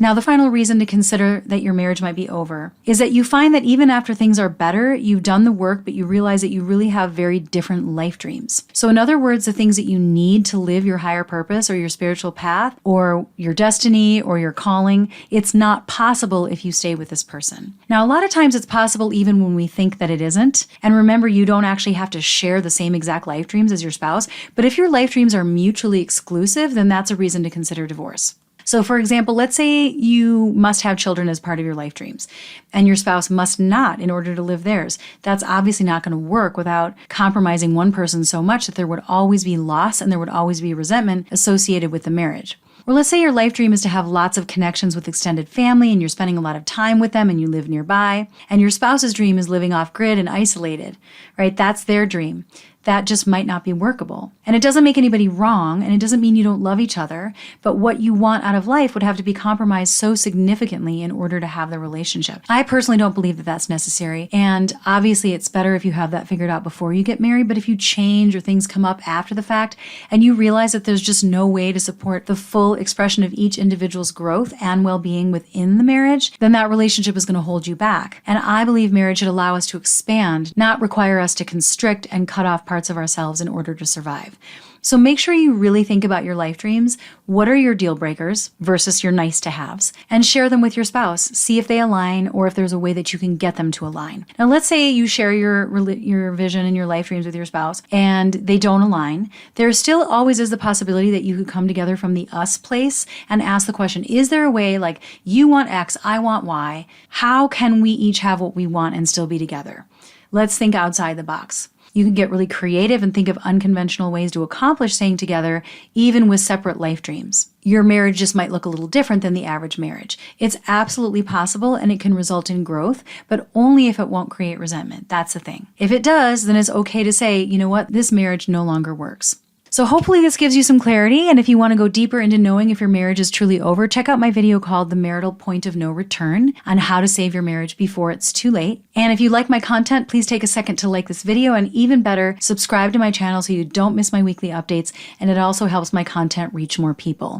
Now, the final reason to consider that your marriage might be over is that you find that even after things are better, you've done the work, but you realize that you really have very different life dreams. So in other words, the things that you need to live your higher purpose or your spiritual path or your destiny or your calling, it's not possible if you stay with this person. Now, a lot of times it's possible even when we think that it isn't. And remember, you don't actually have to share the same exact life dreams as your spouse. But if your life dreams are mutually exclusive, then that's a reason to consider divorce. So for example, let's say you must have children as part of your life dreams and your spouse must not in order to live theirs. That's obviously not going to work without compromising one person so much that there would always be loss and there would always be resentment associated with the marriage. Or let's say your life dream is to have lots of connections with extended family and you're spending a lot of time with them and you live nearby, and your spouse's dream is living off grid and isolated, right? That's their dream. That just might not be workable. And it doesn't make anybody wrong, and it doesn't mean you don't love each other, but what you want out of life would have to be compromised so significantly in order to have the relationship. I personally don't believe that that's necessary, and obviously it's better if you have that figured out before you get married, but if you change or things come up after the fact, and you realize that there's just no way to support the full expression of each individual's growth and well-being within the marriage, then that relationship is going to hold you back. And I believe marriage should allow us to expand, not require us to constrict and cut off parts of ourselves in order to survive. So make sure you really think about your life dreams. What are your deal breakers versus your nice to haves? And share them with your spouse. See if they align or if there's a way that you can get them to align. Now, let's say you share your vision and your life dreams with your spouse and they don't align. There still always is the possibility that you could come together from the us place and ask the question, is there a way, like, you want X, I want Y? How can we each have what we want and still be together? Let's think outside the box. You can get really creative and think of unconventional ways to accomplish staying together, even with separate life dreams. Your marriage just might look a little different than the average marriage. It's absolutely possible and it can result in growth, but only if it won't create resentment. That's the thing. If it does, then it's okay to say, you know what, this marriage no longer works. So hopefully this gives you some clarity, and if you want to go deeper into knowing if your marriage is truly over, check out my video called The Marital Point of No Return on how to save your marriage before it's too late. And if you like my content, please take a second to like this video, and even better, subscribe to my channel so you don't miss my weekly updates, and it also helps my content reach more people.